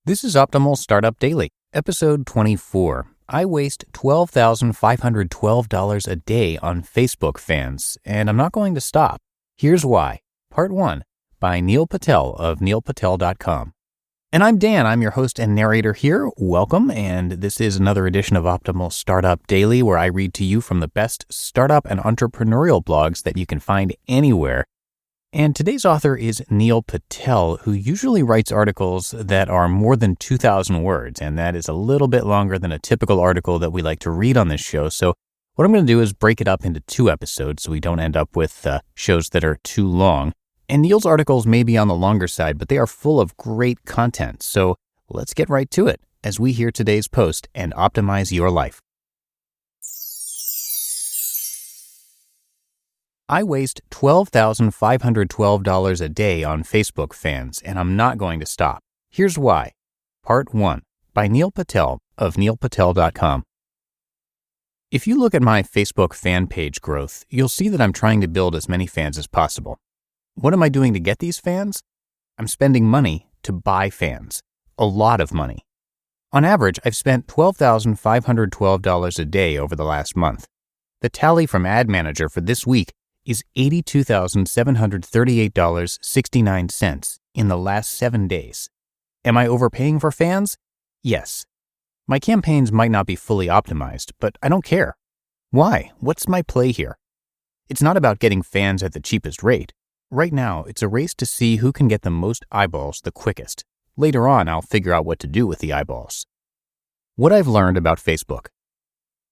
This is Optimal Startup Daily, episode 24. I waste $12,512 a day on Facebook fans, and I'm not going to stop. Here's why. Part 1 by Neil Patel of neilpatel.com. And I'm Dan. I'm your host and narrator here. Welcome, and this is another edition of Optimal Startup Daily, where I read to you from the best startup and entrepreneurial blogs that you can find anywhere. And today's author is Neil Patel, who usually writes articles that are more than 2,000 words, and that is a little bit longer than a typical article that we like to read on this show. So what I'm going to do is break it up into 2 episodes so we don't end up with shows that are too long. And Neil's articles may be on the longer side, but they are full of great content. So let's get right to it as we hear today's post and optimize your life. I waste $12,512 a day on Facebook fans, and I'm not going to stop. Here's why. Part 1 by Neil Patel of neilpatel.com. If you look at my Facebook fan page growth, you'll see that I'm trying to build as many fans as possible. What am I doing to get these fans? I'm spending money to buy fans. A lot of money. On average, I've spent $12,512 a day over the last month. The tally from Ad Manager for this week is $82,738.69 in the last 7 days. Am I overpaying for fans? Yes. My campaigns might not be fully optimized, but I don't care. Why? What's my play here? It's not about getting fans at the cheapest rate. Right now, it's a race to see who can get the most eyeballs the quickest. Later on, I'll figure out what to do with the eyeballs. What I've learned about Facebook.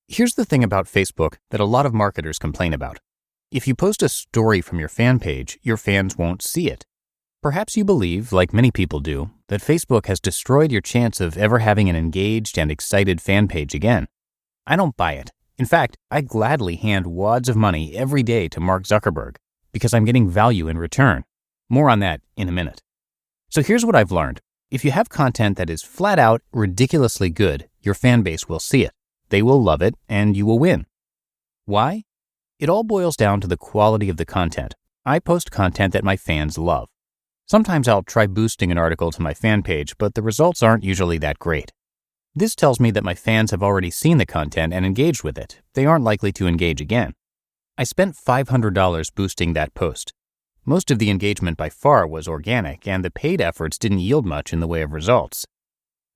Here's the thing about Facebook that a lot of marketers complain about. If you post a story from your fan page, your fans won't see it. Perhaps you believe, like many people do, that Facebook has destroyed your chance of ever having an engaged and excited fan page again. I don't buy it. In fact, I gladly hand wads of money every day to Mark Zuckerberg because I'm getting value in return. More on that in a minute. So here's what I've learned. If you have content that is flat out ridiculously good, your fan base will see it. They will love it, and you will win. Why? It all boils down to the quality of the content. I post content that my fans love. Sometimes I'll try boosting an article to my fan page, but the results aren't usually that great. This tells me that my fans have already seen the content and engaged with it. They aren't likely to engage again. I spent $500 boosting that post. Most of the engagement by far was organic, and the paid efforts didn't yield much in the way of results.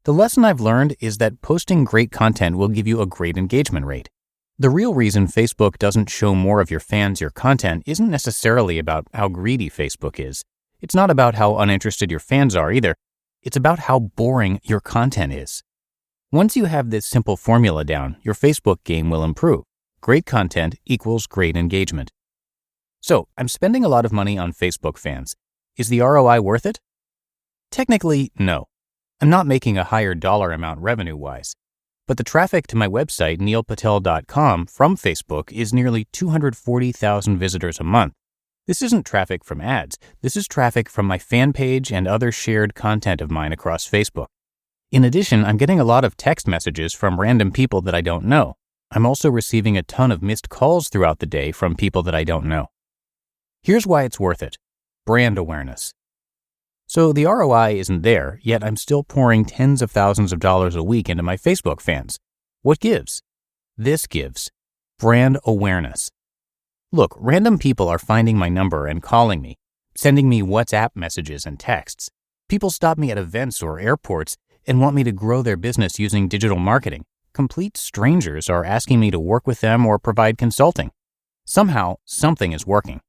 The lesson I've learned is that posting great content will give you a great engagement rate. The real reason Facebook doesn't show more of your fans your content isn't necessarily about how greedy Facebook is. It's not about how uninterested your fans are either. It's about how boring your content is. Once you have this simple formula down, your Facebook game will improve. Great content equals great engagement. So, I'm spending a lot of money on Facebook fans. Is the ROI worth it? Technically, no. I'm not making a higher dollar amount revenue-wise. But the traffic to my website, neilpatel.com, from Facebook is nearly 240,000 visitors a month. This isn't traffic from ads. This is traffic from my fan page and other shared content of mine across Facebook. In addition, I'm getting a lot of text messages from random people that I don't know. I'm also receiving a ton of missed calls throughout the day from people that I don't know. Here's why it's worth it. Brand awareness. So the ROI isn't there, yet I'm still pouring tens of thousands of dollars a week into my Facebook fans. What gives? This gives. Brand awareness. Look, random people are finding my number and calling me, sending me WhatsApp messages and texts. People stop me at events or airports and want me to grow their business using digital marketing. Complete strangers are asking me to work with them or provide consulting. Somehow, something is working.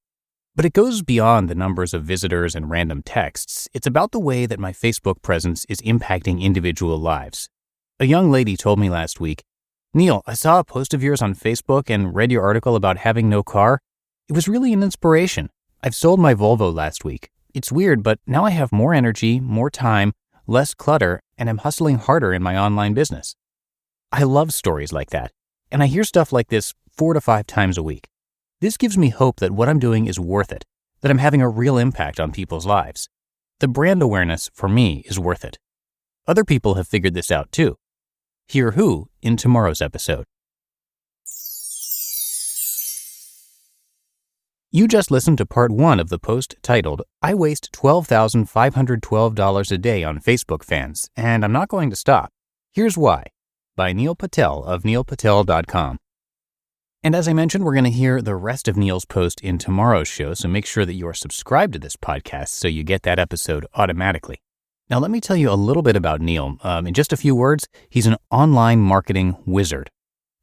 But it goes beyond the numbers of visitors and random texts. It's about the way that my Facebook presence is impacting individual lives. A young lady told me last week, "Neil, I saw a post of yours on Facebook and read your article about having no car. It was really an inspiration. I've sold my Volvo last week. It's weird, but now I have more energy, more time, less clutter, and I'm hustling harder in my online business." I love stories like that, and I hear stuff like this 4 to 5 times a week. This gives me hope that what I'm doing is worth it, that I'm having a real impact on people's lives. The brand awareness, for me, is worth it. Other people have figured this out too. Hear who in tomorrow's episode. You just listened to part 1 of the post titled, "I Waste $12,512 a Day on Facebook Fans, and I'm Not Going to Stop. Here's Why," by Neil Patel of neilpatel.com. And as I mentioned, we're going to hear the rest of Neil's post in tomorrow's show, so make sure that you are subscribed to this podcast so you get that episode automatically. Now, let me tell you a little bit about Neil. In just a few words, he's an online marketing wizard.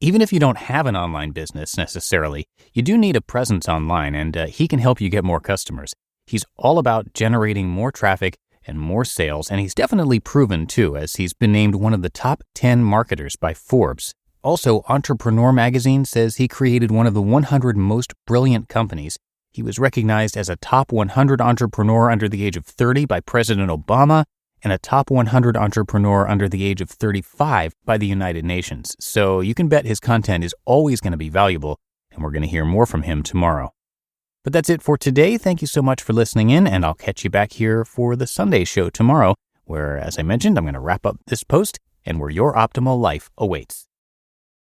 Even if you don't have an online business necessarily, you do need a presence online, and he can help you get more customers. He's all about generating more traffic and more sales, and he's definitely proven too, as he's been named one of the top 10 marketers by Forbes. Also, Entrepreneur magazine says he created one of the 100 most brilliant companies. He was recognized as a top 100 entrepreneur under the age of 30 by President Obama, and a top 100 entrepreneur under the age of 35 by the United Nations. So you can bet his content is always going to be valuable, and we're going to hear more from him tomorrow. But that's it for today. Thank you so much for listening in, and I'll catch you back here for the Sunday show tomorrow, where, as I mentioned, I'm going to wrap up this post and where your optimal life awaits.